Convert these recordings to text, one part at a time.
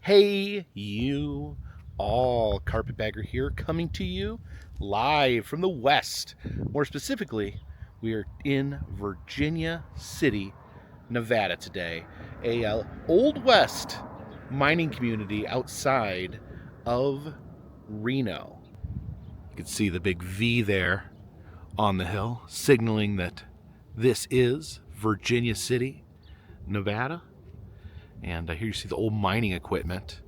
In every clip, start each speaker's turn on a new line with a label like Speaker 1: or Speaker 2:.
Speaker 1: Hey, you all, Carpetbagger here, coming to you live from the West. More specifically, we are in Virginia City, Nevada today, a Old West mining community outside of Reno. You can see the big V there on the hill, signaling that this is Virginia City, Nevada. And here you see the old mining equipment.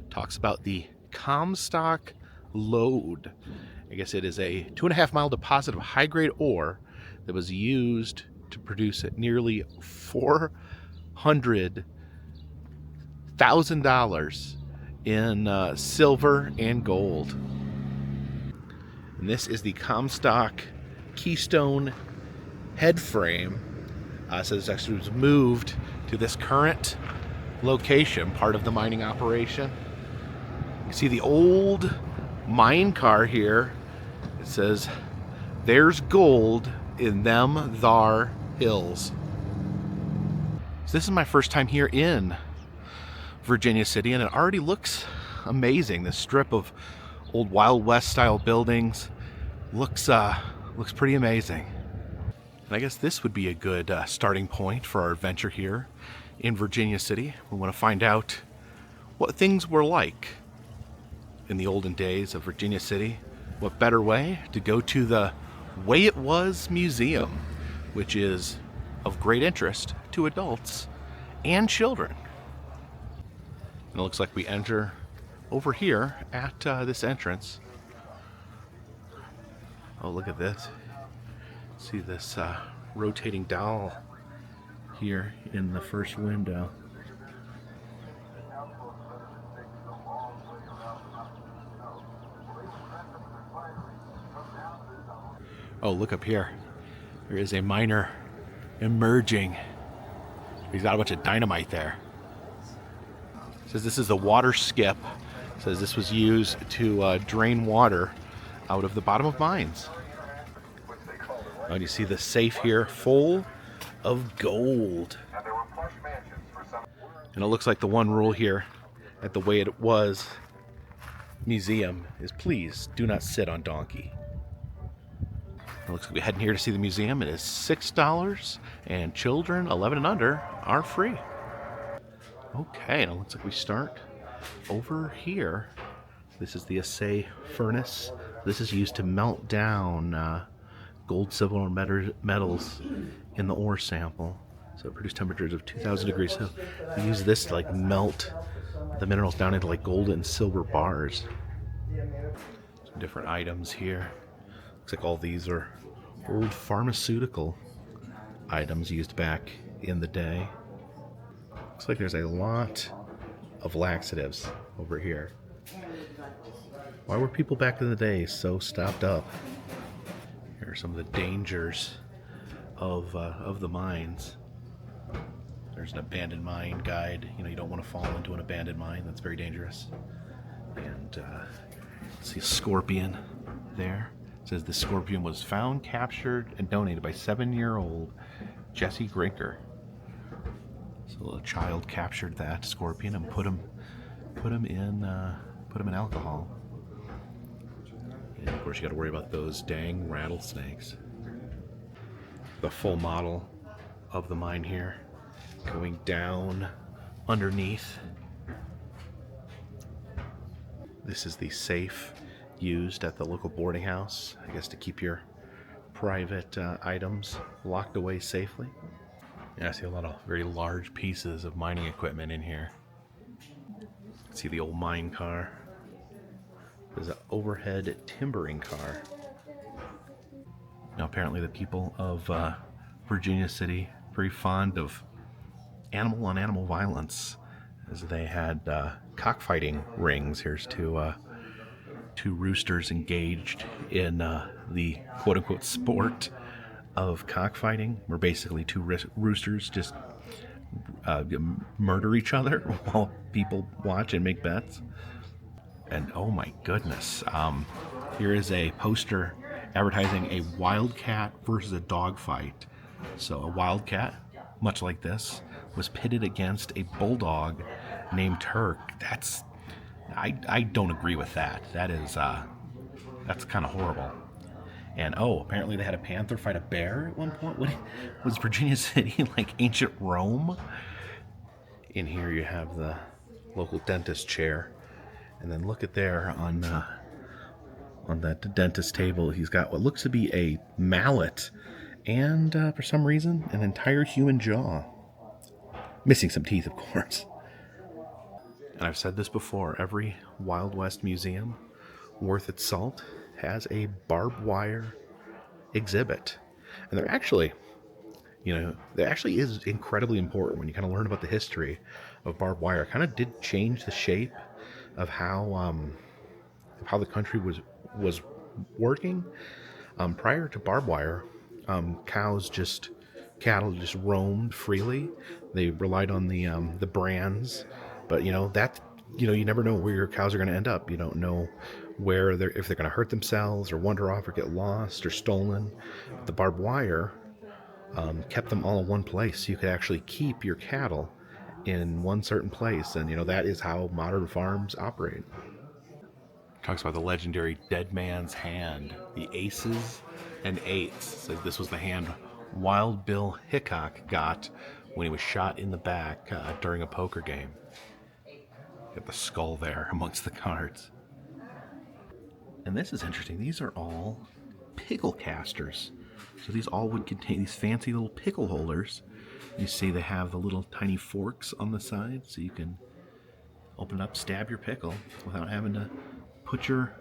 Speaker 1: Talks about the Comstock lode. I guess it is a 2.5 mile deposit of high-grade ore that was used to produce nearly $400,000 in silver and gold. And this is the Comstock Keystone head frame. So this actually was moved to this current location, part of the mining operation. You see the old mine car here. It says, "There's gold in them thar hills." So this is my first time here in Virginia City, and it already looks amazing. This strip of old Wild West style buildings looks pretty amazing. And I guess this would be a good starting point for our adventure here in Virginia City. We want to find out what things were like in the olden days of Virginia City. What better way to go to the Way It Was Museum, which is of great interest to adults and children. And it looks like we enter over here at this entrance. Oh, look at this. See this rotating doll here in the first window. Oh, look up here. There is a miner emerging. He's got a bunch of dynamite there. It says this is the water skip. It says this was used to drain water out of the bottom of mines. Oh, and you see the safe here full of gold. And it looks like the one rule here at the Way It Was Museum is please do not sit on donkey. It looks like we're heading here to see the museum. It is $6 and children 11 and under are free. Okay, and it looks like we start over here. This is the assay furnace. This is used to melt down gold, silver, and metals in the ore sample. So it produced temperatures of 2,000 degrees. So we use this to like melt the minerals down into like gold and silver bars. Some different items here. Looks like all these are old pharmaceutical items used back in the day. Looks like there's a lot of laxatives over here. Why were people back in the day so stocked up? Here are some of the dangers of the mines. There's an abandoned mine guide. You know, you don't want to fall into an abandoned mine. That's very dangerous. And see a scorpion there. It says the scorpion was found, captured, and donated by 7-year-old Jesse Grinker. So a child captured that scorpion and put him in alcohol. And of course, you got to worry about those dang rattlesnakes. The full model of the mine here, going down underneath. This is the safe used at the local boarding house, I guess, to keep your private items locked away safely. Yeah, I see a lot of very large pieces of mining equipment in here. See the old mine car. There's an overhead timbering car. Now apparently the people of Virginia City very fond of animal-on-animal violence, as they had cockfighting rings. Here's two roosters engaged in the quote-unquote sport of cockfighting, where basically two roosters just murder each other while people watch and make bets. And oh my goodness, here is a poster advertising a wildcat versus a dog fight. So a wildcat, much like this, was pitted against a bulldog named Turk. I don't agree with that. That's kind of horrible. And oh, apparently they had a panther fight a bear at one point. What was Virginia City like ancient Rome? In here you have the local dentist chair, and then look at there on that dentist table. He's got what looks to be a mallet, and for some reason, an entire human jaw, missing some teeth, of course. And I've said this before: every Wild West museum worth its salt has a barbed wire exhibit, and there actually is incredibly important when you kind of learn about the history of barbed wire. It kind of did change the shape of how the country was working. Prior to barbed wire, cattle just roamed freely. They relied on the brands, but you never know where your cows are going to end up. You don't know if they're going to hurt themselves or wander off or get lost or stolen. But the barbed wire kept them all in one place, so you could actually keep your cattle in one certain place, and that is how modern farms operate. Talks about the legendary dead man's hand, the aces and eights. Says this was the hand Wild Bill Hickok got when he was shot in the back during a poker game. Got the skull there amongst the cards. And this is interesting. These are all pickle casters. So these all would contain these fancy little pickle holders. You see they have the little tiny forks on the side, so you can open up, stab your pickle without having to put your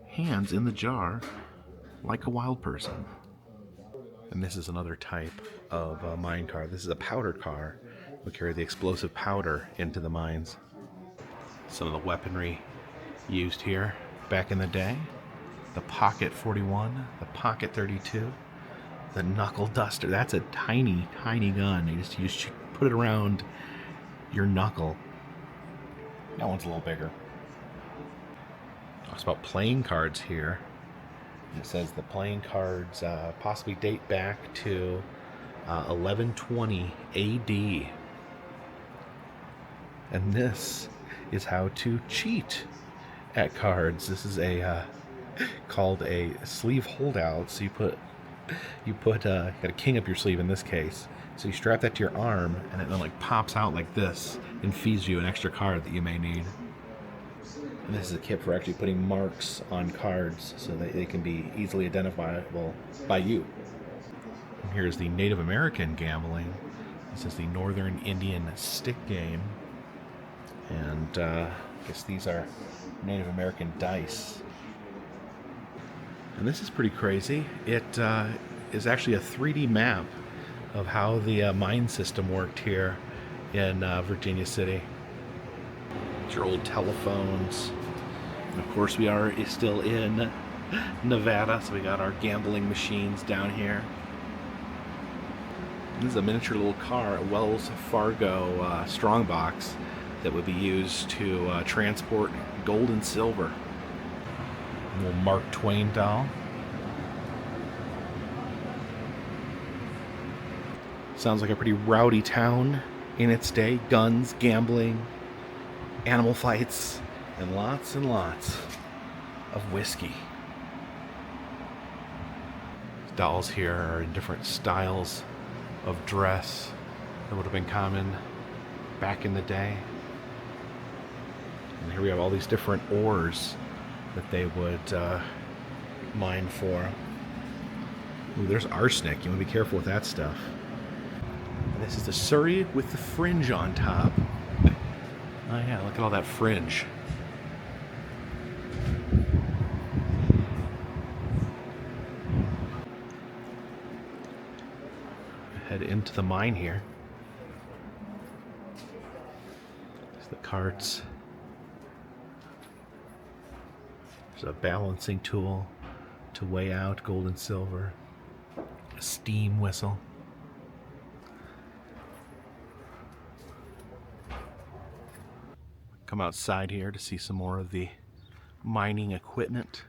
Speaker 1: hands in the jar like a wild person. And this is another type of mine car. This is a powder car. We carry the explosive powder into the mines. Some of the weaponry used here back in the day: the Pocket 41, the Pocket 32, the Knuckle Duster. That's a tiny, tiny gun. You just put it around your knuckle. That one's a little bigger. Talks about playing cards here. It says the playing cards possibly date back to 1120 AD. And this is how to cheat at cards. This is called a sleeve holdout. So you got a king up your sleeve in this case. So you strap that to your arm, and it then pops out like this and feeds you an extra card that you may need. And this is a kit for actually putting marks on cards so that they can be easily identifiable by you. And here's the Native American gambling. This is the Northern Indian stick game. And I guess these are Native American dice. And this is pretty crazy. It is actually a 3D map of how the mine system worked here in Virginia City. Your old telephones. And of course, we are still in Nevada, so we got our gambling machines down here. This is a miniature little car, a Wells Fargo strongbox that would be used to transport gold and silver. A little Mark Twain doll. Sounds like a pretty rowdy town in its day. Guns, gambling, animal fights, and lots of whiskey. Dolls here are in different styles of dress that would have been common back in the day. And here we have all these different ores that they would mine for. Ooh, there's arsenic. You want to be careful with that stuff. And this is the Surrey with the fringe on top. Oh yeah, look at all that fringe. Head into the mine here. There's the carts. There's a balancing tool to weigh out gold and silver. A steam whistle. Come outside here to see some more of the mining equipment.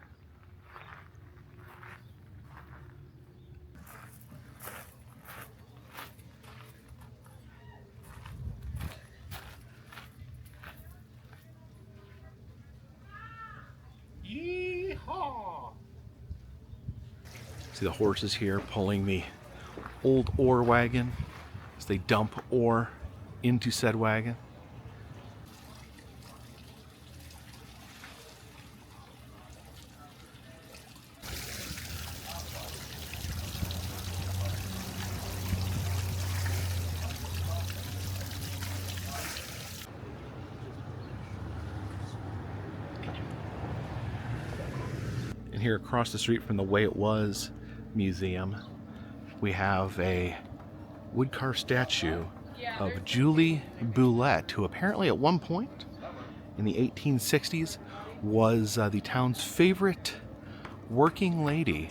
Speaker 1: See the horses here pulling the old ore wagon as they dump ore into said wagon. And here across the street from the Way It Was Museum, we have a wood-carved statue of Julie Boulette, who apparently at one point in the 1860s was the town's favorite working lady.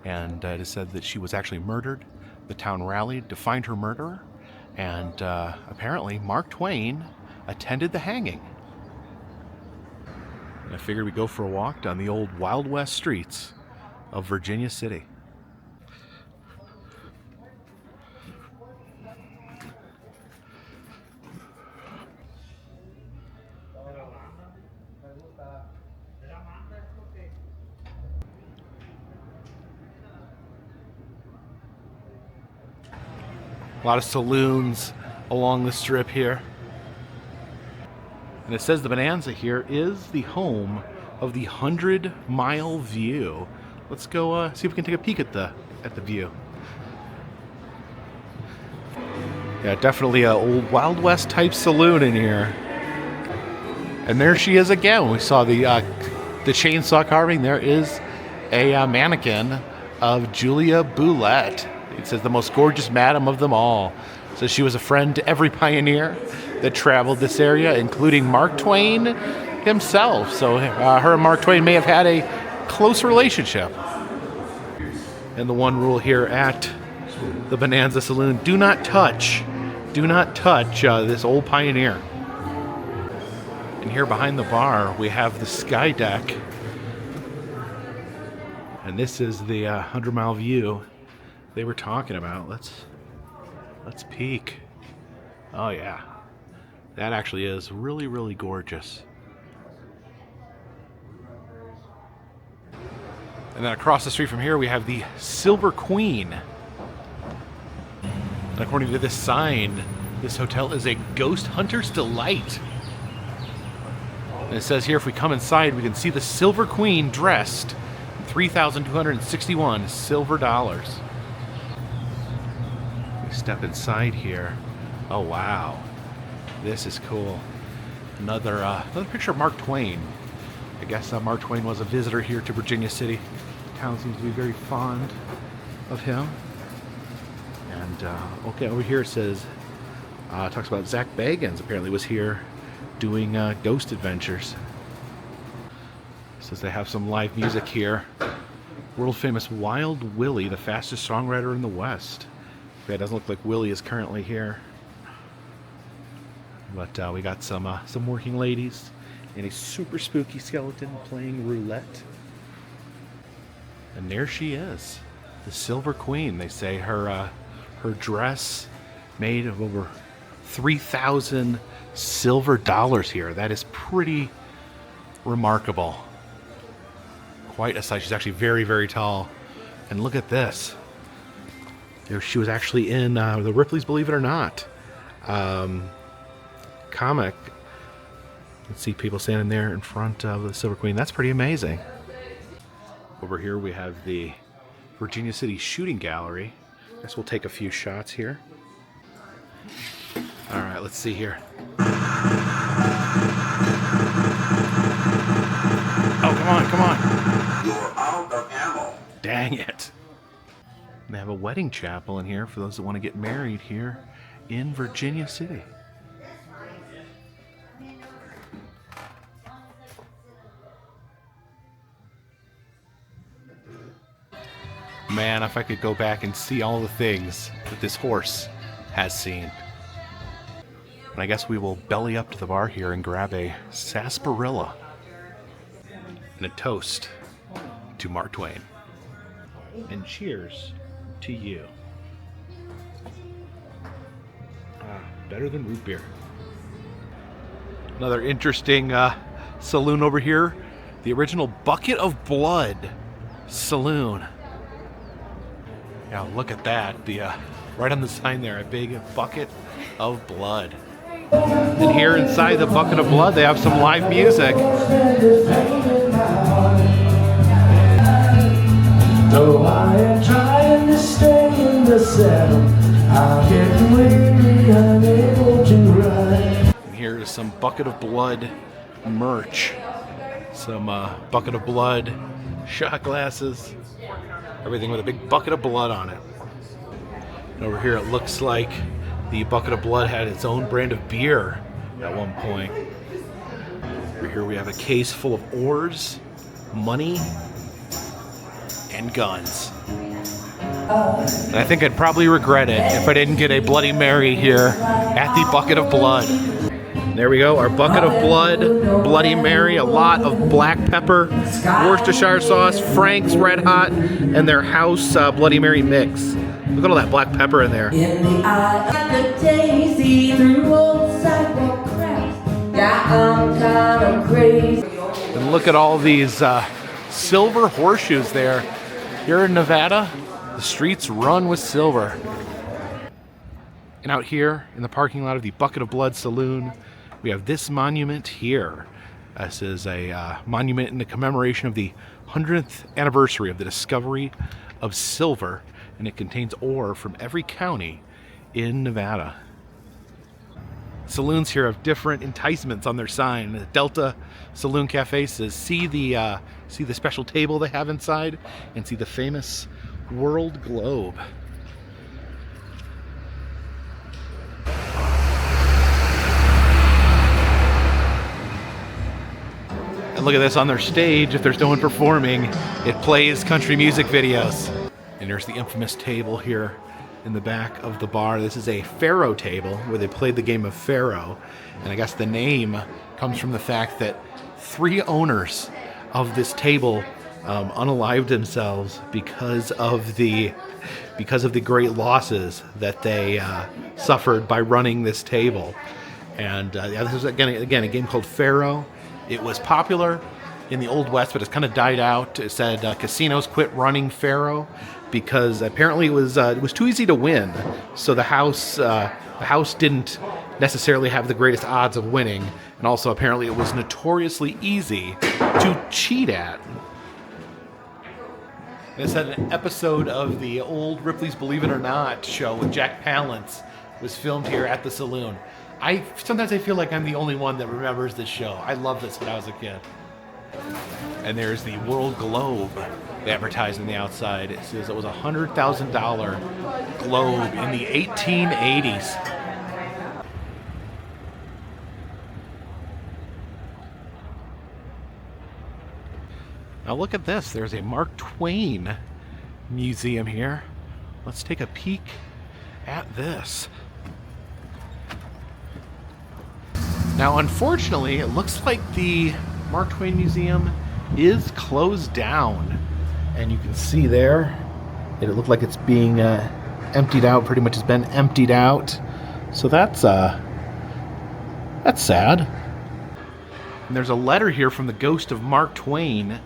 Speaker 1: And it is said that she was actually murdered. The town rallied to find her murderer, and apparently Mark Twain attended the hanging. And I figured we'd go for a walk down the old Wild West streets of Virginia City. A lot of saloons along the strip here. And it says the Bonanza here is the home of the 100-mile view. Let's go see if we can take a peek at the view. Yeah, definitely a old Wild West type saloon in here. And there she is again. We saw the chainsaw carving. There is a mannequin of Julia Boulette. It says the most gorgeous madam of them all. So she was a friend to every pioneer that traveled this area, including Mark Twain himself. So her and Mark Twain may have had a close relationship. And the one rule here at the Bonanza Saloon: do not touch this old pioneer. And here behind the bar we have the sky deck, and this is the 100-mile view they were talking about. Let's peek. Oh yeah, that actually is really, really gorgeous. And then across the street from here we have the Silver Queen. And according to this sign, this hotel is a ghost hunter's delight. And it says here if we come inside we can see the Silver Queen dressed in 3,261 silver dollars. Step inside here. Oh wow, this is cool. Another picture of Mark Twain. I guess Mark Twain was a visitor here to Virginia City. The town seems to be very fond of him. And okay, over here it says talks about Zach Bagans apparently was here doing ghost adventures. It says they have some live music here. World famous Wild Willie, the fastest songwriter in the West. Yeah, it doesn't look like Willie is currently here, but we got some working ladies and a super spooky skeleton playing roulette. And there she is, the Silver Queen. They say her dress made of over 3,000 silver dollars here. That is pretty remarkable. Quite a sight. She's actually very, very tall. And look at this. She was actually in the Ripley's Believe It or Not comic. Let's see people standing there in front of the Silver Queen. That's pretty amazing. Over here we have the Virginia City Shooting Gallery. I guess we'll take a few shots here. All right, let's see here. Oh, come on.
Speaker 2: You're out of ammo.
Speaker 1: Dang it. They have a wedding chapel in here for those that want to get married here in Virginia City. Man, if I could go back and see all the things that this horse has seen. And I guess we will belly up to the bar here and grab a sarsaparilla and a toast to Mark Twain. And cheers to you. Better than root beer. Another interesting saloon over here. The original Bucket of Blood Saloon. Now look at that, the right on the sign there, a big bucket of blood. And here inside the bucket of blood, they have some live music.
Speaker 2: Though I am trying to stay in the saddle, I'm getting weary, unable to ride.
Speaker 1: And here is some bucket of blood merch. Some bucket of blood shot glasses. Everything with a big bucket of blood on it. And over here it looks like the bucket of blood had its own brand of beer at one point. Over here we have a case full of oars, money, and guns. And I think I'd probably regret it if I didn't get a Bloody Mary here at the bucket of blood. There we go, our bucket of blood, Bloody Mary, a lot of black pepper, Worcestershire sauce, Frank's Red Hot, and their house Bloody Mary mix. Look at all that black pepper in there.
Speaker 3: In the eye of the daisy, through old sidewalk cracks, yeah, I'm kinda crazy.
Speaker 1: And look at all these silver horseshoes there. Here in Nevada, the streets run with silver. And out here in the parking lot of the Bucket of Blood Saloon, we have this monument here. This is a monument in the commemoration of the 100th anniversary of the discovery of silver, and it contains ore from every county in Nevada. Saloons here have different enticements on their sign. The Delta Saloon Cafe says, see the special table they have inside, and see the famous world globe. And look at this on their stage. If there's no one performing, it plays country music videos. And there's the infamous table here in the back of the bar. This is a Pharaoh table where they played the game of Pharaoh. And I guess the name comes from the fact that 3 owners of this table unalived themselves because of the great losses that they suffered by running this table. And this is again a game called Pharaoh. It was popular in the Old West, but it's kind of died out. It said casinos quit running Pharaoh because apparently it was too easy to win. So the house didn't necessarily have the greatest odds of winning, and also apparently it was notoriously easy to cheat at. They said an episode of the old Ripley's Believe It or Not show with Jack Palance was filmed here at the saloon. Sometimes I feel like I'm the only one that remembers this show. I loved this when I was a kid. And there's the World Globe advertised on the outside. It says it was a $100,000 globe in the 1880s. Now look at this. There's a Mark Twain museum here. Let's take a peek at this. Now, unfortunately, it looks like the Mark Twain Museum is closed down. And you can see there that it looked like it's being emptied out, pretty much has been emptied out. So that's sad. And there's a letter here from the ghost of Mark Twain.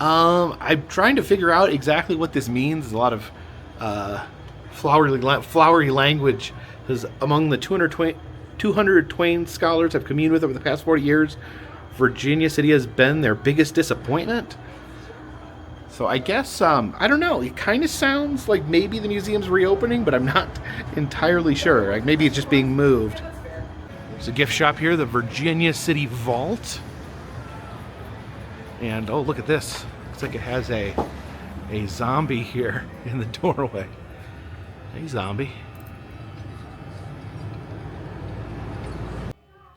Speaker 1: I'm trying to figure out exactly what this means. There's a lot of flowery language. Because among the 200 Twain scholars I've communed with over the past 40 years, Virginia City has been their biggest disappointment. So I guess, I don't know, it kind of sounds like maybe the museum's reopening, but I'm not entirely sure. Like maybe it's just being moved. There's a gift shop here, the Virginia City Vault. And oh, look at this. Looks like it has a zombie here in the doorway. Hey, zombie.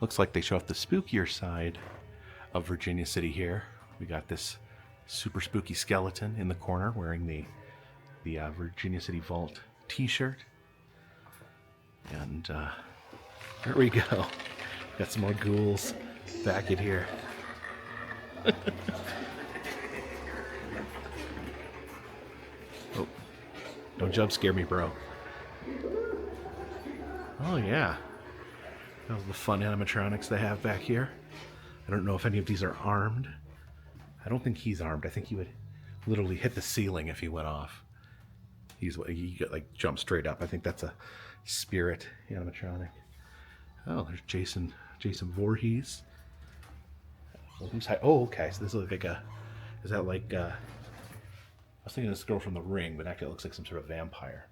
Speaker 1: Looks like they show off the spookier side of Virginia City here. We got this super spooky skeleton in the corner wearing the Virginia City Vault t-shirt. And there we go. Got some more ghouls back in here. Oh, don't jump scare me, bro. Oh yeah. All the fun animatronics they have back here. I don't know if any of these are armed. I don't think he's armed. I think he would literally hit the ceiling if he went off. He got like jumped straight up. I think that's a spirit animatronic. Oh, there's Jason Voorhees. Well, oh, okay. So this looks like a. Is that like? I was thinking this girl from The Ring, but actually it looks like some sort of vampire.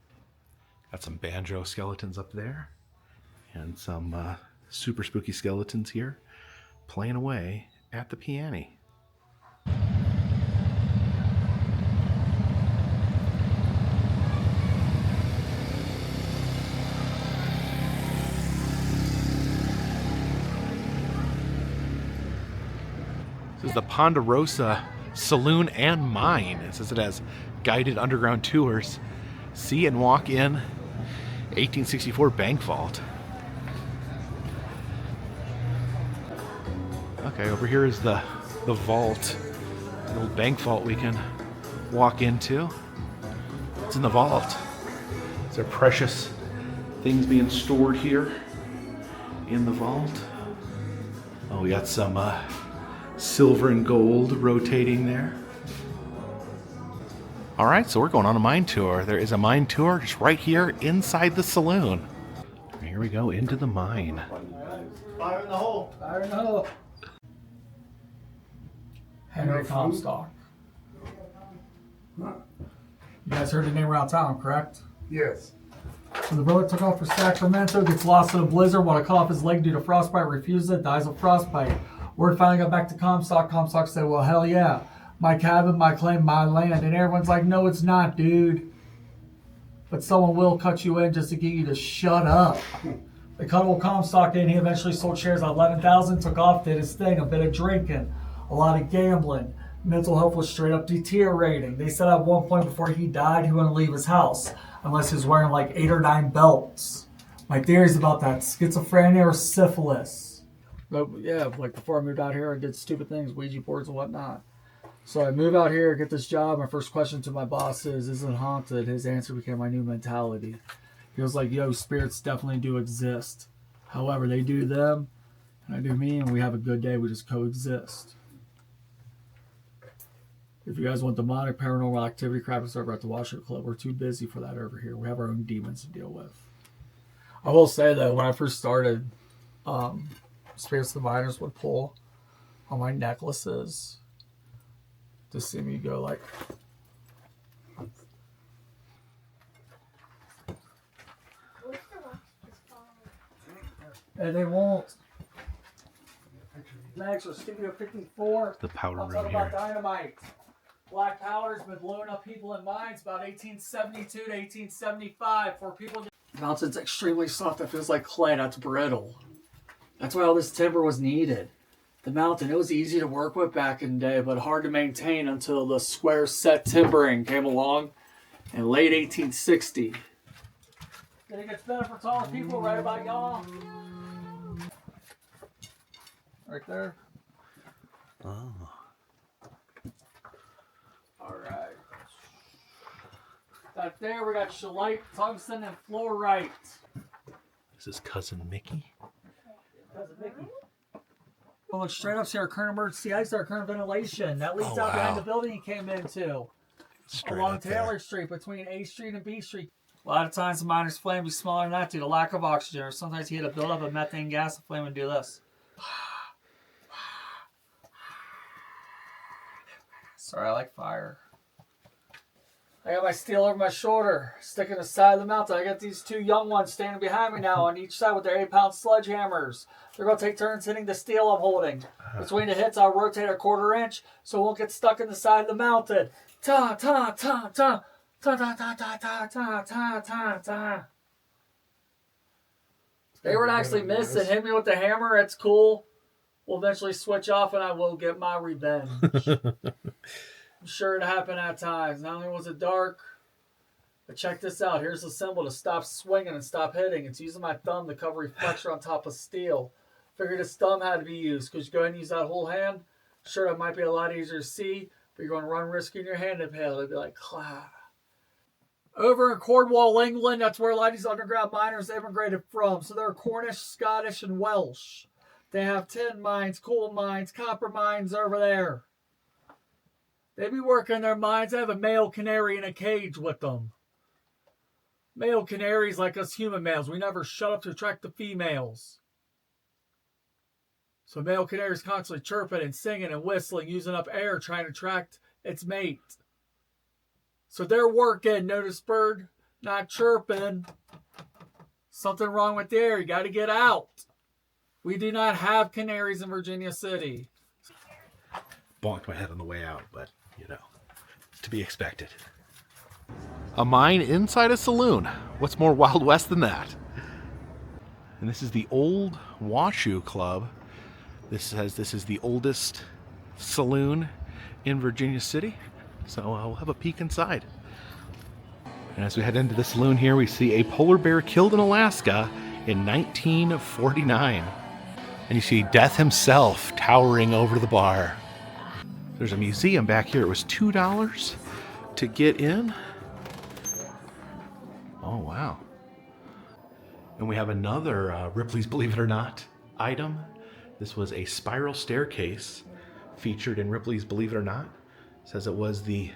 Speaker 1: Got some banjo skeletons up there, and some super spooky skeletons here, playing away at the piano. This is the Ponderosa Saloon and Mine. It says it has guided underground tours. See and walk in 1864 bank vault. Okay, over here is the vault, the old bank vault we can walk into. What's in the vault? Is there precious things being stored here in the vault? Oh, we got some silver and gold rotating there. All right, so we're going on a mine tour. There is a mine tour just right here inside the saloon. Here we go into the mine.
Speaker 4: Fire in the hole.
Speaker 5: Fire in the hole. Henry Comstock. You guys heard the name around town, correct?
Speaker 4: Yes.
Speaker 5: So the brother took off for Sacramento, gets lost in a blizzard, want to cut off his leg due to frostbite, refuses it, dies of frostbite. Word finally got back to Comstock. Comstock said, well, hell yeah. My cabin, my claim, my land. And everyone's like, no, it's not, dude. But someone will cut you in just to get you to shut up. They cut old Comstock in. He eventually sold shares at $11,000, took off, did his thing, a bit of drinking, a lot of gambling. Mental health was straight up deteriorating. They said at one point before he died, he wouldn't leave his house unless he was wearing like 8 or 9 belts. My theories about that, schizophrenia or syphilis. But yeah, like before I moved out here, I did stupid things, Ouija boards and whatnot. So I move out here, get this job. My first question to my boss is it haunted? His answer became my new mentality. He was like, yo, spirits definitely do exist. However, they do them, and I do me, and we have a good day. We just coexist. If you guys want demonic, paranormal activity crap, it's over at the Washu Club. We're too busy for that over here. We have our own demons to deal with. I will say, though, when I first started, spirits diviners would pull on my necklaces to see me go like... And they won't. Next, we're Studio 54.
Speaker 1: The powder
Speaker 5: I'll
Speaker 1: room
Speaker 5: talk about
Speaker 1: here.
Speaker 5: dynamite. Black powder's been blowing up people in mines about 1872 to 1875 for people. The mountain's extremely soft. It feels like clay. That's brittle. That's why all this timber was needed. The mountain, it was easy to work with back in the day, but hard to maintain until the square set timbering came along in late 1860. Then it gets better for taller people, right about y'all? Right there.
Speaker 1: Oh.
Speaker 5: Alright. Back there we got scheelite, tungsten, and fluorite.
Speaker 1: This is Cousin Mickey.
Speaker 5: Cousin Mickey. Well, look straight up to our current emergency exit, our current ventilation. That leads out behind the building you came into.
Speaker 1: Straight
Speaker 5: along
Speaker 1: up
Speaker 5: Taylor
Speaker 1: there.
Speaker 5: Street between A Street and B Street. A lot of times the miner's flame be smaller than that due to lack of oxygen, or sometimes you hit a buildup of methane gas, the flame would do this. Sorry, I like fire. I got my steel over my shoulder, sticking to the side of the mountain. I got these 2 young ones standing behind me now on each side with their 8-pound sledgehammers. They're going to take turns hitting the steel I'm holding. Between the hits, I'll rotate a 1/4 inch so it won't get stuck in the side of the mountain. Ta ta ta ta ta ta ta ta ta ta ta ta ta. They were to actually miss and hit me with the hammer. It's cool. We'll eventually switch off and I will get my revenge. I'm sure it happened at times. Not only was it dark, but check this out. Here's the symbol to stop swinging and stop hitting. It's using my thumb to cover reflection on top of steel. Figured this thumb had to be used. Could you go ahead and use that whole hand? Sure, it might be a lot easier to see, but you're going to run risk in your hand impale. It'd be like, clap. Over in Cornwall, England, that's where a lot of these underground miners immigrated from. So they're Cornish, Scottish, and Welsh. They have tin mines, coal mines, copper mines over there. They be working their mines. They have a male canary in a cage with them. Male canaries, like us human males, we never shut up to attract the females. So male canaries constantly chirping and singing and whistling, using up air, trying to attract its mate. So they're working, notice bird, not chirping. Something wrong with the air, you got to get out. We do not have canaries in Virginia City.
Speaker 1: Bonked my head on the way out, but, you know, to be expected. A mine inside a saloon. What's more Wild West than that? And this is the old Washu Club. This is the oldest saloon in Virginia City. So we'll have a peek inside. And as we head into the saloon here, we see a polar bear killed in Alaska in 1949. And you see Death himself towering over the bar. There's a museum back here. It was $2 to get in. Oh, wow. And we have another Ripley's Believe It or Not item. This was a spiral staircase featured in Ripley's Believe It or Not. It says it was the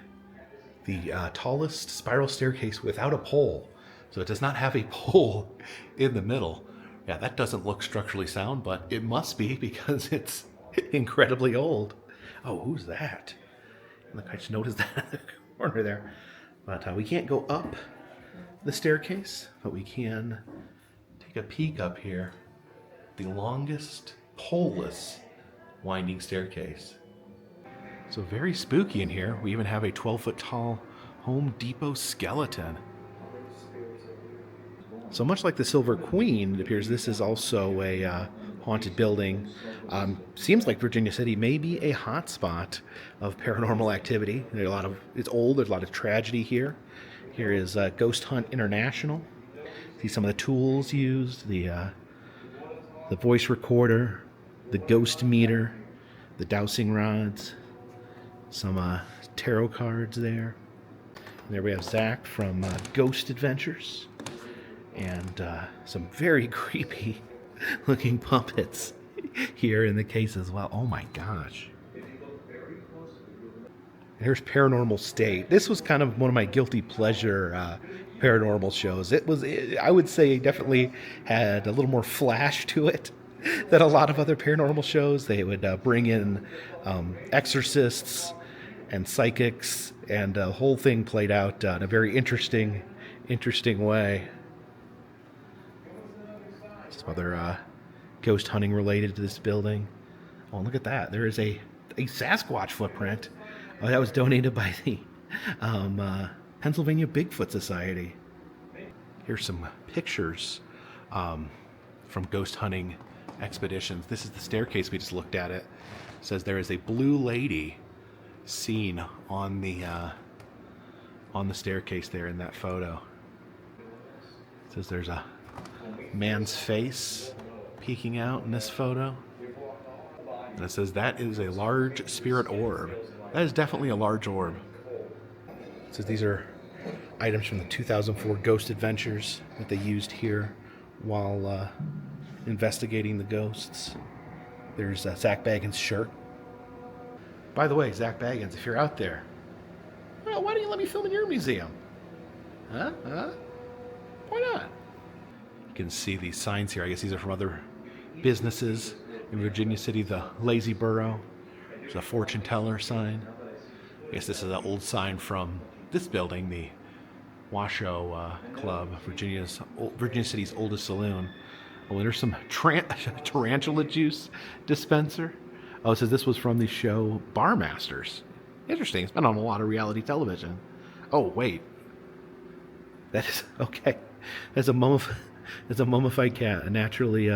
Speaker 1: tallest spiral staircase without a pole. So it does not have a pole in the middle. Yeah, that doesn't look structurally sound, but it must be because it's incredibly old. Oh, who's that? Look, I just noticed that in the corner there. But we can't go up the staircase, but we can take a peek up here. The longest poleless winding staircase. So very spooky in here. We even have a 12-foot tall Home Depot skeleton. So much like the Silver Queen, it appears this is also a haunted building. Seems like Virginia City may be a hotspot of paranormal activity. It's old. There's a lot of tragedy here. Here is Ghost Hunt International. See some of the tools used: the voice recorder, the ghost meter, the dowsing rods, some tarot cards there. And there we have Zach from Ghost Adventures, and some very creepy looking puppets here in the case as well. Oh my gosh. Here's Paranormal State. This was kind of one of my guilty pleasure paranormal shows. I would say, definitely had a little more flash to it than a lot of other paranormal shows. They would bring in exorcists and psychics, and the whole thing played out in a very interesting way. Some other ghost hunting related to this building. Oh, look at that. There is a Sasquatch footprint. Oh, that was donated by the Pennsylvania Bigfoot Society. Here's some pictures from ghost hunting expeditions. This is the staircase we just looked at. It says there is a blue lady seen on the staircase there in that photo. It says there's a man's face peeking out in this photo. And it says that is a large spirit orb. That is definitely a large orb. It says these are items from the 2004 Ghost Adventures that they used here while investigating the ghosts. There's Zach Baggins' shirt. By the way, Zach Baggins, if you're out there, well, why don't you let me film in your museum? Huh? Why not? You can see these signs here. I guess these are from other businesses in Virginia City. The Lazy Burro. There's a fortune teller sign. I guess this is an old sign from this building, the Washu Club, Virginia City's oldest saloon. Oh, and there's some tarantula juice dispenser. Oh, it says this was from the show Bar Masters. Interesting. It's been on a lot of reality television. Oh, wait. That is okay. That's a mummified cat, a naturally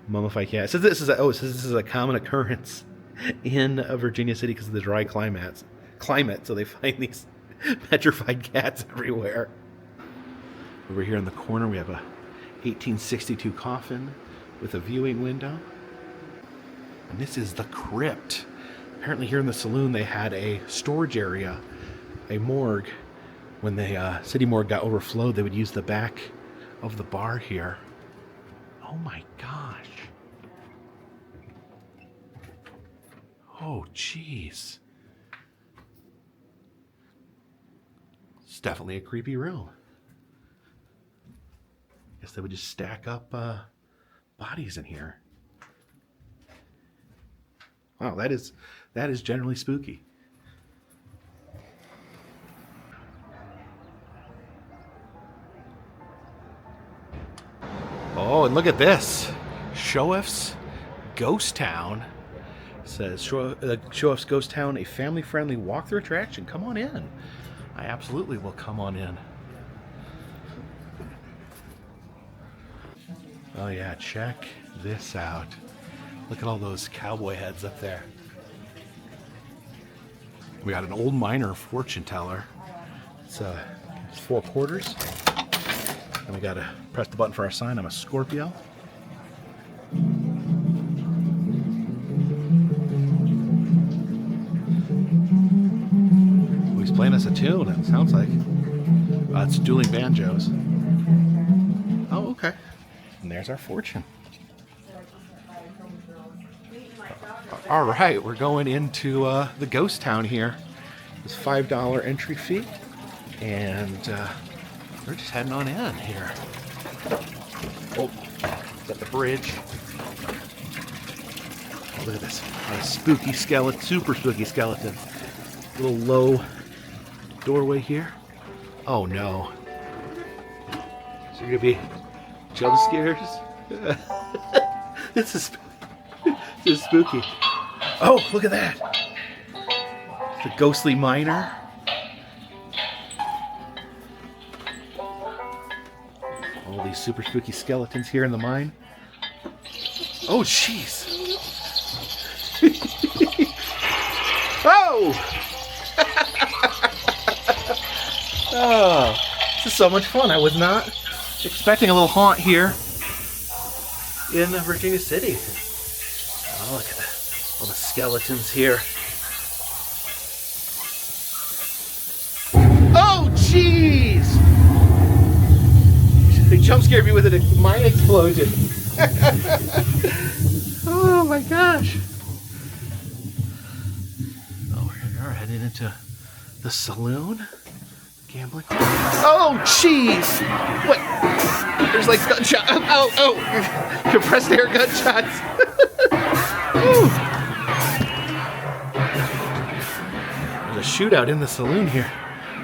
Speaker 1: mummified cat. It says this is a common occurrence in Virginia City because of the dry climate. So they find these petrified cats everywhere. Over here in the corner, we have a 1862 coffin with a viewing window. And this is the crypt. Apparently here in the saloon, they had a storage area, a morgue. When the city morgue got overflowed, they would use the back of the bar here. Oh my gosh. Oh, jeez. It's definitely a creepy room. They would just stack up bodies in here. Wow, that is generally spooky. Oh, and look at this. Showoffs Ghost Town. It says Showoffs Ghost Town, a family-friendly walkthrough attraction. Come on in. I absolutely will come on in. Oh yeah, check this out. Look at all those cowboy heads up there. We got an old miner fortune teller. It's 4 quarters. And we gotta press the button for our sign. I'm a Scorpio. Oh, he's playing us a tune, it sounds like. It's dueling banjos. Oh, okay. And there's our fortune. All right, we're going into the ghost town here. It's $5 entry fee, and we're just heading on in here. Oh, is that the bridge? Oh, look at this. A spooky skeleton, super spooky skeleton. Little low doorway here. Oh no. Is there gonna be jump scares? This is spooky. Oh, look at that. The ghostly miner. All these super spooky skeletons here in the mine. Oh, jeez. Oh! Oh, this is so much fun. I was not expecting a little haunt here in Virginia City. Oh, look at that. All the skeletons here. Oh, jeez! They jump scared me with a mine explosion. Oh my gosh. Oh, we're heading into the saloon. Gambling. Oh, jeez! What? There's like gunshots. Oh! Compressed air gunshots. There's a shootout in the saloon here.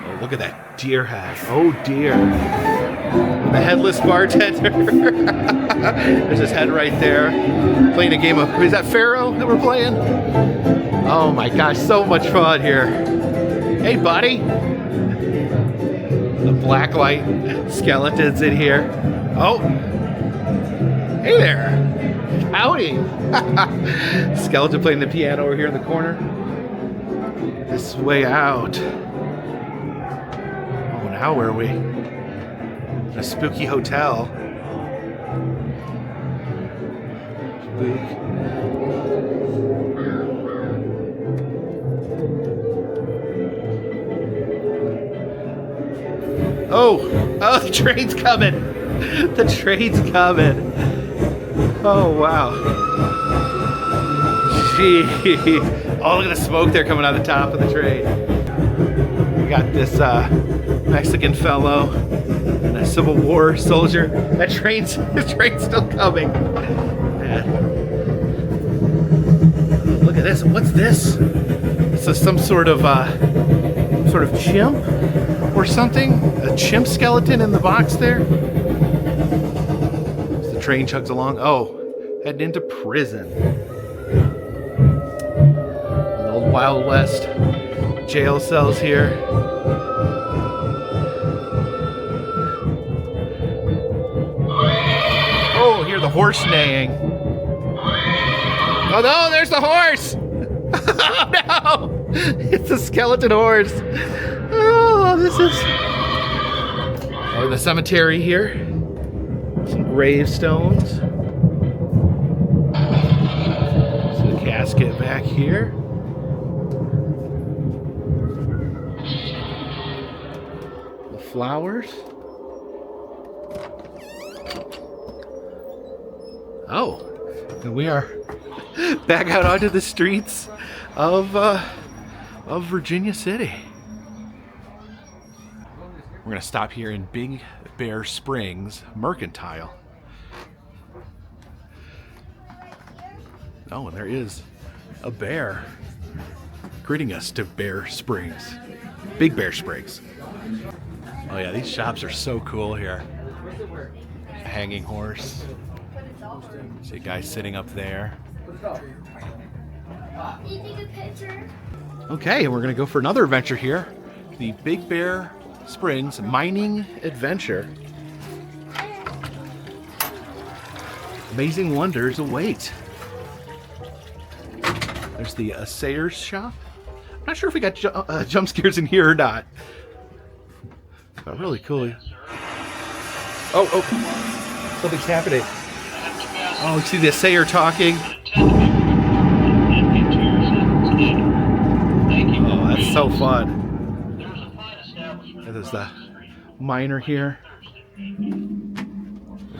Speaker 1: Oh, look at that deer head. Oh, dear. The headless bartender. There's his head right there. Playing a game of, is that Pharaoh that we're playing? Oh my gosh, so much fun here. Hey, buddy. The blacklight skeletons in here. Oh. Hey there. Howdy. Skeleton playing the piano over here in the corner. This way out. Oh, now where are we? In a spooky hotel. Spook. Oh, the train's coming. The train's coming. Oh, wow. Gee. Oh, look at the smoke there coming out of the top of the train. We got this Mexican fellow and a Civil War soldier. The train's still coming. Man. Look at this. What's this? This is some sort of chimp or something. A chimp skeleton in the box there. As the train chugs along. Oh, heading into prison. An old Wild West jail cells here. Oh, hear the horse neighing. Oh no, there's the horse! Oh no! It's a skeleton horse. Oh, this is... Oh, the cemetery here. Some gravestones. See the casket back here. The flowers. Oh, and we are back out onto the streets of Virginia City. We're gonna stop here in Big Bear Springs Mercantile. Oh, and there is a bear greeting us to Bear Springs. Big Bear Springs. Oh yeah, these shops are so cool here. Hanging horse. See a guy sitting up there. Okay, and we're gonna go for another adventure here. The Big Bear Springs Mining Adventure. Amazing wonders await. There's the assayer's shop. I'm not sure if we got jump scares in here or not. But really cool. Oh, something's happening. Oh, you see the assayer talking. Oh, that's so fun. There's the miner here.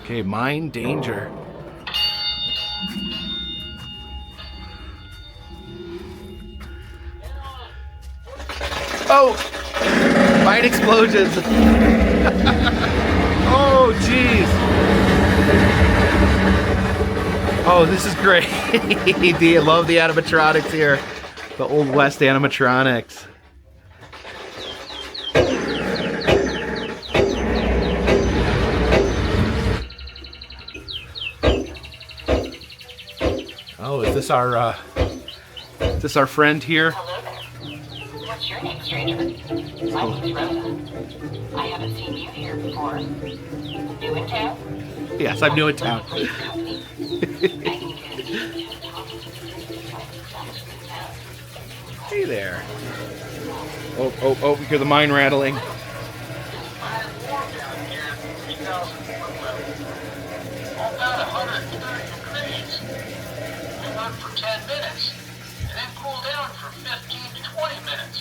Speaker 1: Okay, mine danger. Oh! Mine explosions! Oh, jeez! Oh, this is great! I love the animatronics here. The Old West animatronics. Oh, is this our friend here?
Speaker 6: What's your name, stranger? My name's Rosa. I haven't seen you here before. New in town?
Speaker 1: Yes, I'm new in town. Hey there. Oh, we hear the mine rattling.
Speaker 7: About 130 degrees. We work for 10 minutes, and then cool down for 15 to 20 minutes.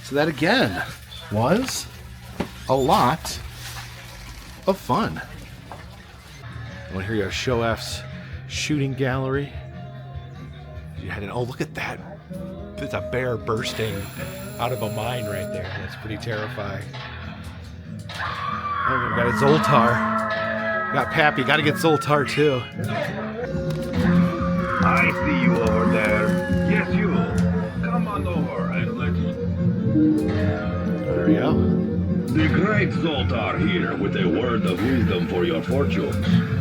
Speaker 1: So that again was a lot of fun. Well, here you have Showfs shooting gallery. Oh, look at that. There's a bear bursting out of a mine right there. That's pretty terrifying. Oh, we got a Zoltar. Got Pappy. Got to get Zoltar too.
Speaker 8: I see you over there. Yes, you. Come on over and let's...
Speaker 1: There we go.
Speaker 8: The great Zoltar here with a word of wisdom for your fortunes.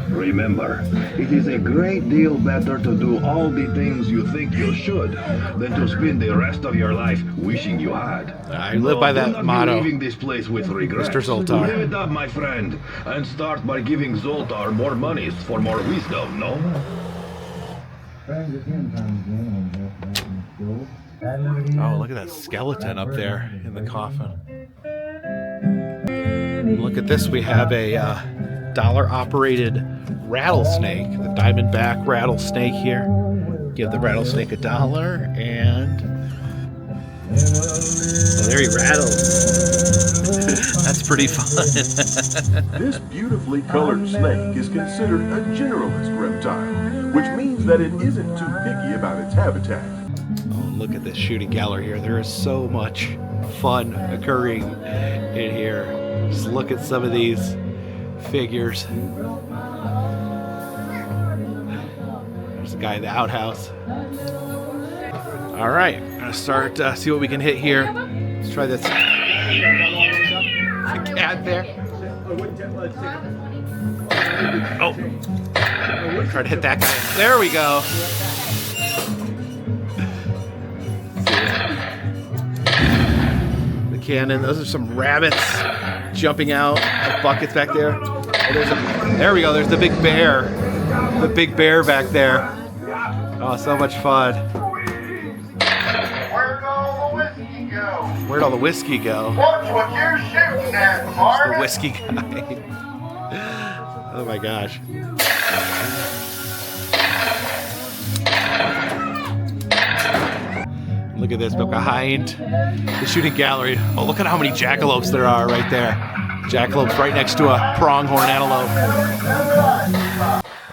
Speaker 8: Remember, it is a great deal better to do all the things you think you should than to spend the rest of your life wishing you had.
Speaker 1: I live by that motto.
Speaker 8: Leaving this place with regret.
Speaker 1: Mr. Zoltar.
Speaker 8: Live it up, my friend, and start by giving Zoltar more monies for more wisdom, no?
Speaker 1: Oh, look at that skeleton up there in the coffin. Look at this. We have a dollar-operated rattlesnake, the diamondback rattlesnake here. Give the rattlesnake $1, and oh, there he rattles. That's pretty fun.
Speaker 9: This beautifully colored snake is considered a generalist reptile, which means that it isn't too picky about its habitat.
Speaker 1: Oh, look at this shooting gallery here. There is so much fun occurring in here. Just look at some of these figures. There's a guy in the outhouse. All right, I'm gonna start see what we can hit here. Let's try this. The cat there. Oh, try to hit that guy. There we go. The cannon. Those are some rabbits jumping out of buckets back there. Oh, there we go. There's the big bear. The big bear back there. Oh, so much fun. Where'd all the whiskey go?
Speaker 4: Watch what you're shooting at,
Speaker 1: There's the whiskey guy. Oh my gosh. Look at this, but behind the shooting gallery. Oh, look at how many jackalopes there are right there. Jackalopes right next to a pronghorn antelope.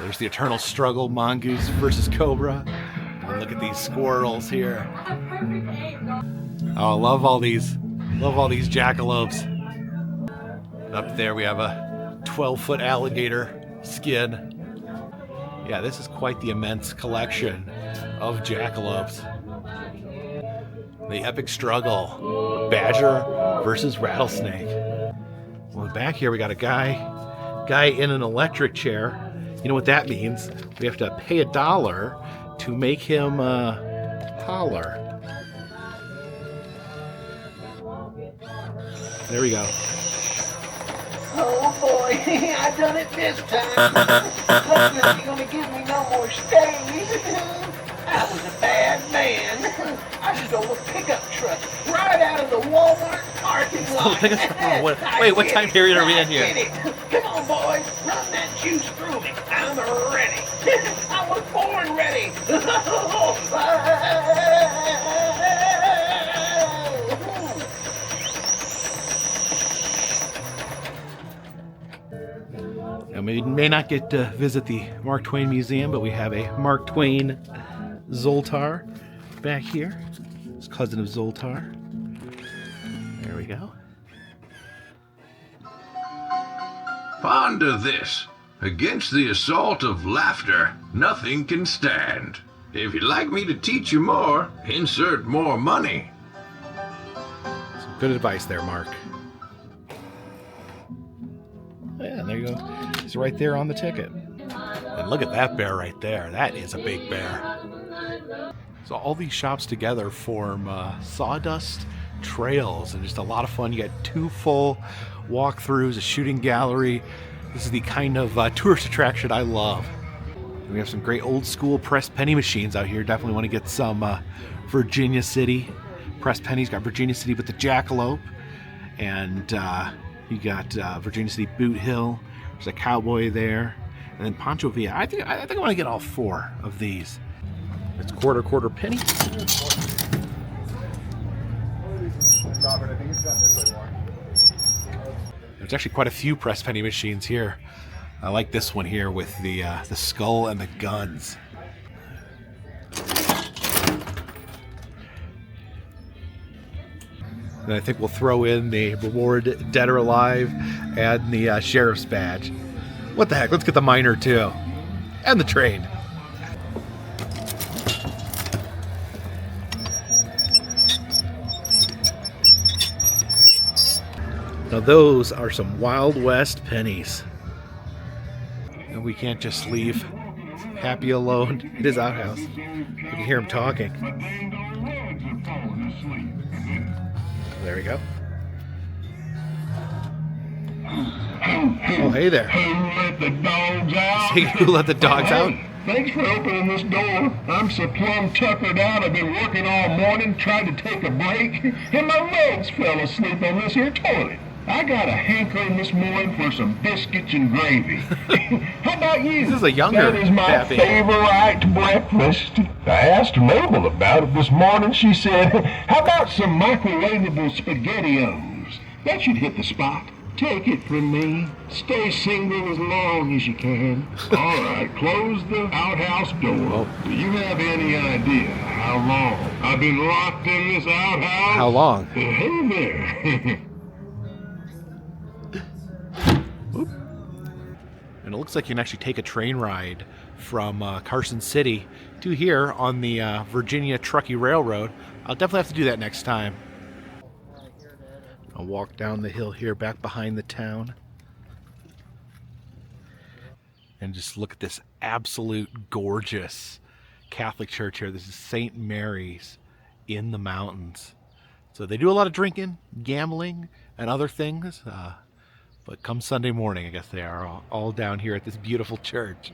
Speaker 1: There's the eternal struggle, mongoose versus cobra. And look at these squirrels here. Oh, I love all these jackalopes. Up there we have a 12-foot alligator skin. Yeah, this is quite the immense collection of jackalopes. The epic struggle, badger versus rattlesnake. Well, back here we got a guy in an electric chair. You know what that means? We have to pay $1 to make him holler. There we go.
Speaker 7: Oh boy, I done it this time. Look, you ain't gonna give me no more stays. I was a bad man. I stole a pickup truck right out of the Walmart parking lot.
Speaker 1: Wait, what time period are we in here?
Speaker 7: Come on, boys, run that juice through me. I'm ready. I was born ready.
Speaker 1: Now, we may not get to visit the Mark Twain Museum, but we have a Mark Twain Zoltar back here. It's cousin of Zoltar. There we go.
Speaker 8: Ponder this. Against the assault of laughter, nothing can stand. If you'd like me to teach you more, insert more money.
Speaker 1: Some good advice there, Mark. Yeah, there you go. It's right there on the ticket. And look at that bear right there. That is a big bear. So all these shops together form sawdust trails, and just a lot of fun. You got 2 full walkthroughs, a shooting gallery. This is the kind of tourist attraction I love. And we have some great old school pressed penny machines out here. Definitely want to get some Virginia City pressed pennies. Got Virginia City with the jackalope, and you got Virginia City Boot Hill. There's a cowboy there, and then Pancho Villa. I think I want to get all 4 of these. It's quarter penny. There's actually quite a few press penny machines here. I like this one here with the skull and the guns. And I think we'll throw in the reward Dead or Alive and the sheriff's badge. What the heck? Let's get the miner too. And the train. Now those are some Wild West pennies. And we can't just leave Happy alone in his outhouse. You can hear him talking. There we go. Oh, hey there.
Speaker 10: Who let the dogs out?
Speaker 1: Say, who let the dogs out?
Speaker 10: Thanks for opening this door. I'm so plumb tuckered out. I've been working all morning, tried to take a break, and my legs fell asleep on this here toilet. I got a hankering this morning for some biscuits and gravy. How about you?
Speaker 1: This is a younger
Speaker 10: That is my
Speaker 1: Pappy.
Speaker 10: favorite breakfast. I asked Mabel about it this morning. She said, how about some microwavable SpaghettiOs? That should hit the spot. Take it from me. Stay single as long as you can. All right, close the outhouse door.
Speaker 1: Oh.
Speaker 10: Do you have any idea how long I've been locked in this outhouse?
Speaker 1: How long?
Speaker 10: Hey there.
Speaker 1: And it looks like you can actually take a train ride from Carson City to here on the Virginia Truckee Railroad. I'll definitely have to do that next time. I'll walk down the hill here back behind the town. And just look at this absolute gorgeous Catholic church here. This is St. Mary's in the mountains. So they do a lot of drinking, gambling, and other things. But come Sunday morning, I guess they are all down here at this beautiful church.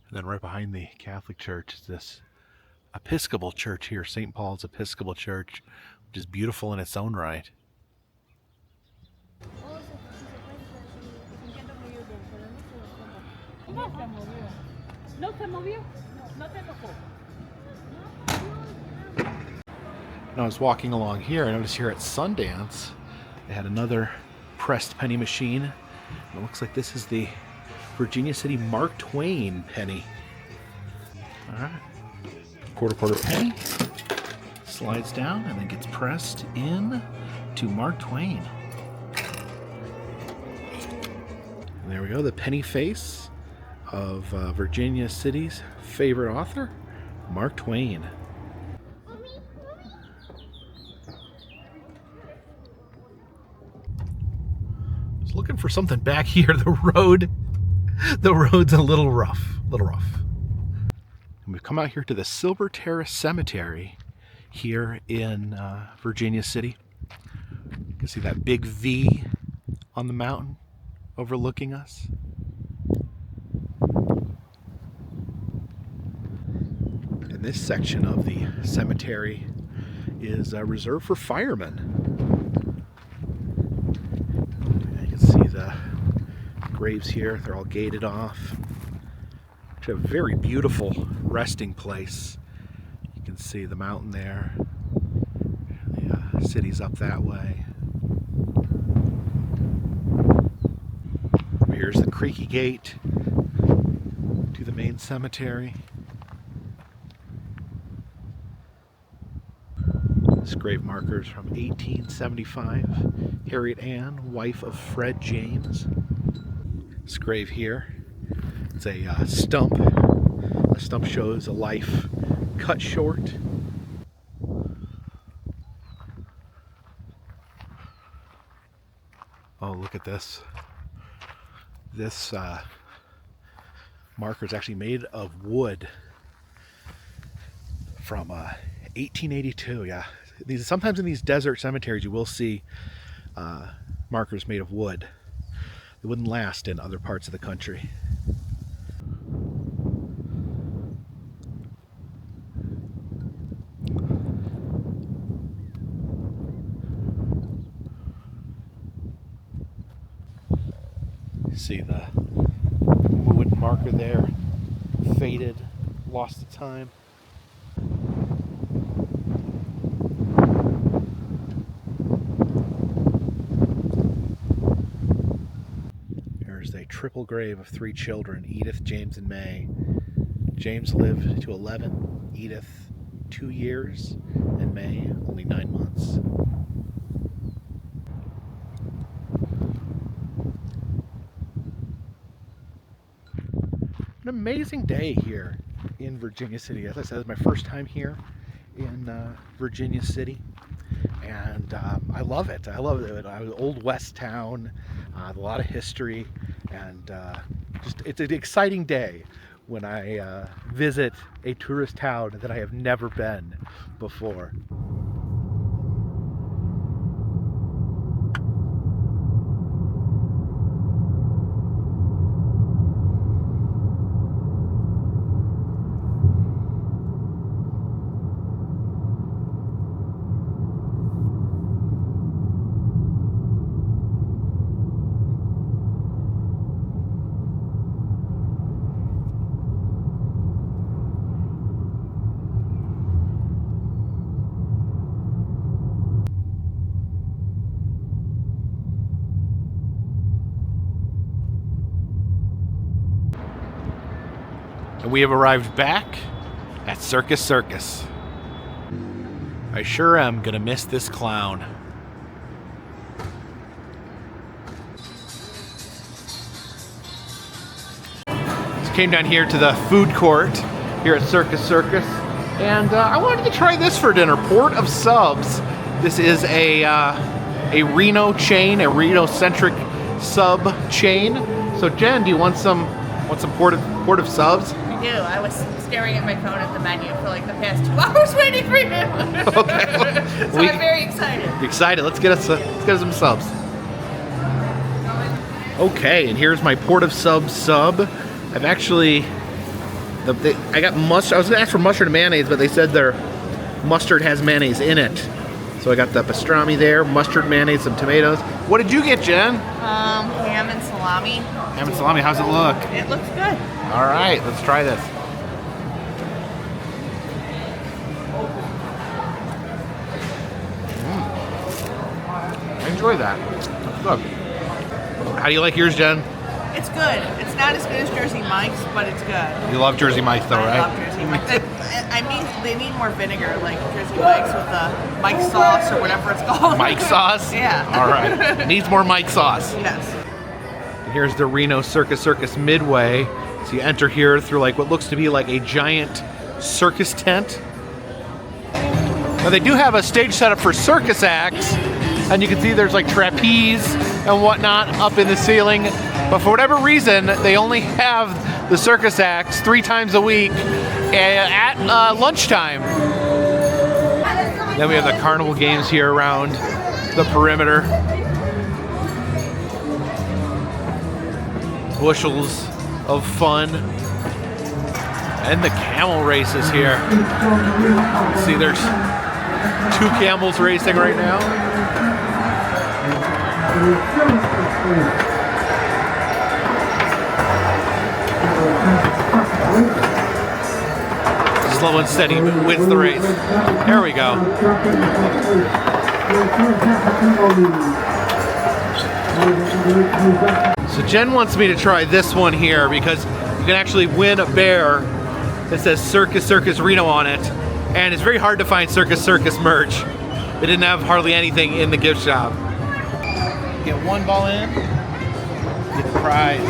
Speaker 1: And then right behind the Catholic church is this Episcopal church here, St. Paul's Episcopal Church, which is beautiful in its own right. Now I was walking along here, I noticed here at Sundance, they had another pressed penny machine. And it looks like this is the Virginia City Mark Twain penny. All right, quarter penny slides down and then gets pressed in to Mark Twain. there we go, the penny face of Virginia City's favorite author, Mark Twain. I was looking for something back here. The road's a little rough, And we've come out here to the Silver Terrace Cemetery here in Virginia City. You can see that big V on the mountain overlooking us. And this section of the cemetery is reserved for firemen. You can see the graves here. They're all gated off. It's a very beautiful resting place. You can see the mountain there. The city's up that way. Here's the creaky gate to the main cemetery. This grave marker is from 1875. Harriet Ann, wife of Fred James. This grave here, it's a stump. A stump shows a life cut short. Oh, look at this. This marker is actually made of wood from 1882. Yeah, sometimes in these desert cemeteries you will see markers made of wood. They wouldn't last in other parts of the country. See the wooden marker there, faded, lost to time. There's a triple grave of 3 children, Edith, James, and May. James lived to 11, Edith 2 years, and May only 9 months. An amazing day here in Virginia City. As I said, it's my first time here in Virginia City, and I love it. I love it. I was Old West town, a lot of history, and just it's an exciting day when I visit a tourist town that I have never been before. And we have arrived back at Circus Circus. I sure am gonna miss this clown. Just came down here to the food court here at Circus Circus, and I wanted to try this for dinner. Port of Subs. This is a Reno chain, a Reno-centric sub chain. So Jen, do you want some Port of Subs?
Speaker 11: I was staring at my phone at the menu for like the past 2 hours waiting for you.
Speaker 1: Okay.
Speaker 11: So I'm very excited.
Speaker 1: Excited. Let's get us some subs. Okay, and here's my Port of Subs sub. I've actually, I got mustard. I was gonna ask for mustard and mayonnaise, but they said their mustard has mayonnaise in it. So I got the pastrami there, mustard, mayonnaise, some tomatoes. What did you get, Jen?
Speaker 11: Ham and salami.
Speaker 1: Ham and salami. How's it look?
Speaker 11: It looks good.
Speaker 1: All right, let's try this. I enjoy that. It's good. How do you like yours, Jen?
Speaker 11: It's good. It's not as good as Jersey Mike's, but it's good.
Speaker 1: You love Jersey Mike's, though, right?
Speaker 11: I love Jersey Mike's. I mean, they need more vinegar, like Jersey Mike's with the Mike sauce or whatever it's called.
Speaker 1: Mike sauce?
Speaker 11: Yeah.
Speaker 1: All right. Needs more Mike sauce.
Speaker 11: Yes.
Speaker 1: Did here's the Reno Circus Circus Midway. So you enter here through like what looks to be like a giant circus tent. Now they do have a stage set up for circus acts, and you can see there's like trapeze and whatnot up in the ceiling. But for whatever reason, they only have the circus acts 3 times a week at lunchtime. Then we have the carnival games here around the perimeter. Bushels of fun. And the camel races here. See, there's 2 camels racing right now. Slow and steady wins the race. There we go. So Jen wants me to try this one here because you can actually win a bear that says Circus Circus Reno on it, and it's very hard to find Circus Circus merch. They didn't have hardly anything in the gift shop. Get 1 ball in, get the prize.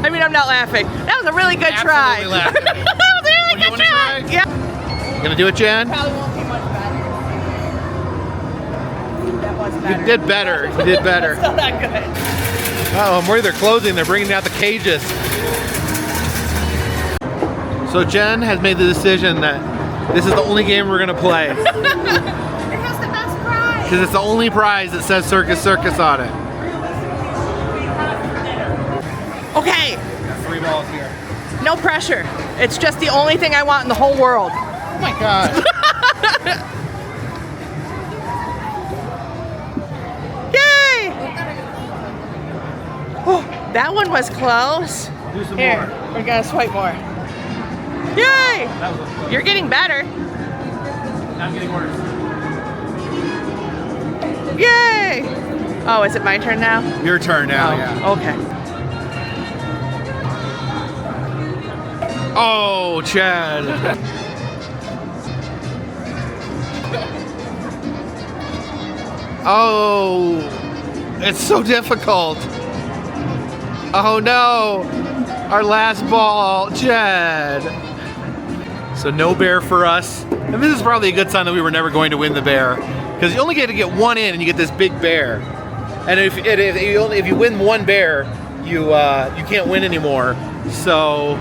Speaker 11: I mean, I'm not laughing. That was a really good try.
Speaker 1: That
Speaker 11: was a really good try. Yeah.
Speaker 1: You gonna do it, Jen?
Speaker 11: Probably won't be much better. That was better.
Speaker 1: You did better. You did better.
Speaker 11: Still not good.
Speaker 1: Oh, I'm worried they're closing. They're bringing out the cages. So Jen has made the decision that this is the only game we're gonna play.
Speaker 11: It has the best prize.
Speaker 1: Because it's the only prize that says Circus Circus on it.
Speaker 11: Okay.
Speaker 1: 3 balls here.
Speaker 11: No pressure. It's just the only thing I want in the whole world.
Speaker 1: Oh my god.
Speaker 11: Yay! Oh, that one was close.
Speaker 1: Do some
Speaker 11: Here,
Speaker 1: more.
Speaker 11: we're gonna swipe more. Yay!
Speaker 1: That was close.
Speaker 11: You're getting better.
Speaker 1: I'm getting worse.
Speaker 11: Yay! Oh, is it my turn now?
Speaker 1: Your turn now, yeah.
Speaker 11: Okay.
Speaker 1: Oh, Chad. Oh, it's so difficult. Oh no, our last ball, Chad. So no bear for us. And this is probably a good sign that we were never going to win the bear, because you only get to get 1 in and you get this big bear. And if you win 1 bear, you can't win anymore. So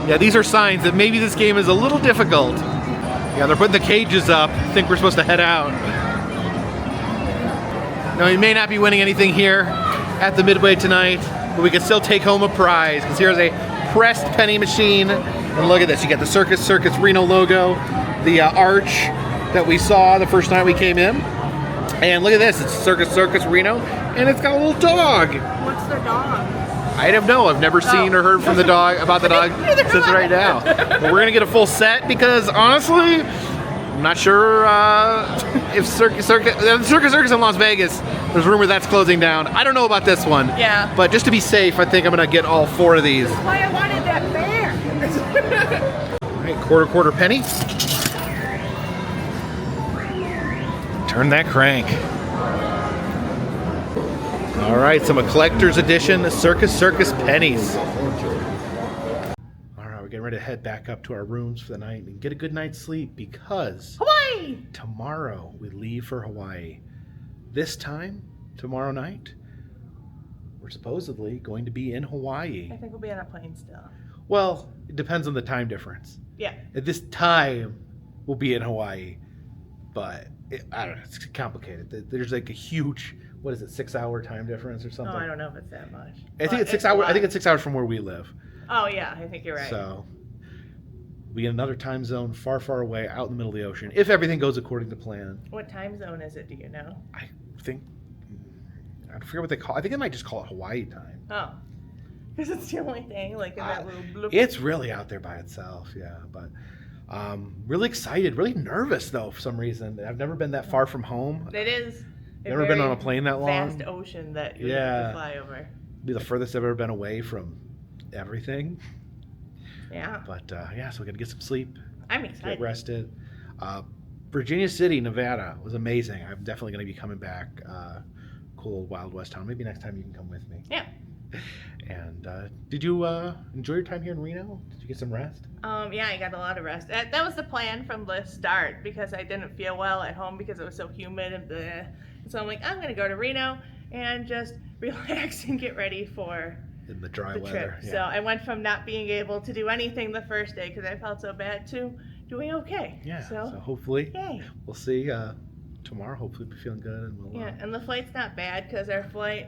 Speaker 1: yeah, these are signs that maybe this game is a little difficult. Yeah, they're putting the cages up. I think we're supposed to head out. Now, we may not be winning anything here at the Midway tonight, but we can still take home a prize, because here's a pressed penny machine. And look at this, you get the Circus Circus Reno logo, the arch that we saw the first night we came in. And look at this, it's Circus Circus Reno, and it's got a little dog.
Speaker 11: What's their dog?
Speaker 1: I don't know. I've never seen or heard from the dog about the dog since right now. But we're gonna get a full set because honestly, I'm not sure if Circus Circus in Las Vegas. There's rumor that's closing down. I don't know about this one.
Speaker 11: Yeah.
Speaker 1: But just to be safe, I think I'm gonna get all 4 of these.
Speaker 11: That's why I wanted that bear.
Speaker 1: All right, quarter penny. Turn that crank. All right, some collector's edition Circus Circus pennies. All right, we're getting ready to head back up to our rooms for the night and get a good night's sleep, because
Speaker 11: Hawaii!
Speaker 1: tomorrow we leave for Hawaii. This time, tomorrow night, we're supposedly going to be in Hawaii.
Speaker 11: I think we'll be on a plane still.
Speaker 1: Well, it depends on the time difference.
Speaker 11: Yeah.
Speaker 1: At this time, we'll be in Hawaii, but I don't know, it's complicated. There's like a huge, what is it, 6-hour time difference or something?
Speaker 11: Oh, I don't know if it's that much.
Speaker 1: I think it's 6 hours. I think it's 6 hours from where we live.
Speaker 11: Oh yeah, I think you're right.
Speaker 1: So we in another time zone, far, far away, out in the middle of the ocean. If everything goes according to plan.
Speaker 11: What time zone is it? Do you know?
Speaker 1: I think I forget what they call. I think they might just call it Hawaii time.
Speaker 11: Oh, because it's the only thing like in that little bloop.
Speaker 1: It's really out there by itself, yeah. But really excited, really nervous though for some reason. I've never been that far from home.
Speaker 11: It is.
Speaker 1: Never been on a plane that long.
Speaker 11: Vast ocean that you have to fly over.
Speaker 1: Be the furthest I've ever been away from everything.
Speaker 11: Yeah.
Speaker 1: But yeah, so we got to get some sleep.
Speaker 11: I'm excited.
Speaker 1: Get rested. Virginia City, Nevada was amazing. I'm definitely going to be coming back. Cool old Wild West town. Maybe next time you can come with me.
Speaker 11: Yeah.
Speaker 1: And did you enjoy your time here in Reno? Did you get some rest?
Speaker 11: Yeah, I got a lot of rest. That was the plan from the start because I didn't feel well at home because it was so humid and bleh. So I'm like, I'm gonna go to Reno and just relax and get ready for
Speaker 1: In the dry
Speaker 11: the
Speaker 1: weather.
Speaker 11: trip.
Speaker 1: Yeah.
Speaker 11: So I went from not being able to do anything the first day because I felt so bad to doing okay.
Speaker 1: Yeah.
Speaker 11: So
Speaker 1: So hopefully,
Speaker 11: yay.
Speaker 1: we'll see tomorrow. Hopefully, we'll be feeling good, and we'll.
Speaker 11: Yeah, and the flight's not bad because our flight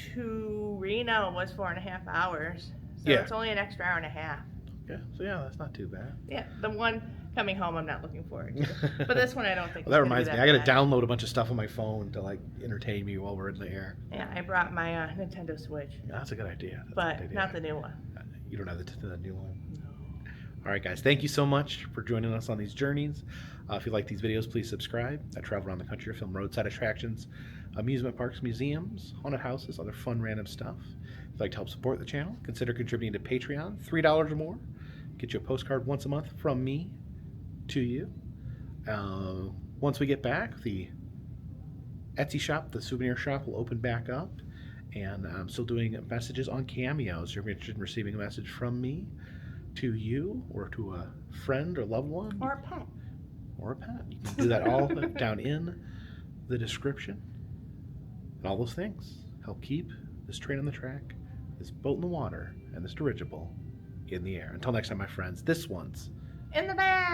Speaker 11: to Reno was 4.5 hours. So
Speaker 1: Yeah.
Speaker 11: it's only an extra hour and a half.
Speaker 1: Yeah. So yeah, that's not too bad.
Speaker 11: Yeah, the one coming home I'm not looking forward to. But this one I don't think
Speaker 1: Well, that
Speaker 11: it's gonna
Speaker 1: reminds
Speaker 11: be
Speaker 1: me. I got to
Speaker 11: bad.
Speaker 1: download a bunch of stuff on my phone to like entertain me while we're in the air.
Speaker 11: Yeah, I brought my Nintendo Switch,
Speaker 1: Yeah, that's a good idea. That's a
Speaker 11: but
Speaker 1: good idea.
Speaker 11: not the new one.
Speaker 1: You don't have the new one. All right, guys. Thank you so much for joining us on these journeys. If you like these videos, please subscribe. I travel around the country to film roadside attractions, amusement parks, museums, haunted houses, other fun random stuff. If you'd like to help support the channel, consider contributing to Patreon. $3 or more. Get you a postcard once a month from me to you. Once we get back, the Etsy shop, the souvenir shop, will open back up. And I'm still doing messages on Cameos. You're interested in receiving a message from me to you or to a friend or loved one.
Speaker 11: Or a pet.
Speaker 1: Or a pet. You can do that all down in the description. And all those things help keep this train on the track, this boat in the water, and this dirigible in the air. Until next time, my friends, this one's
Speaker 11: In the bag!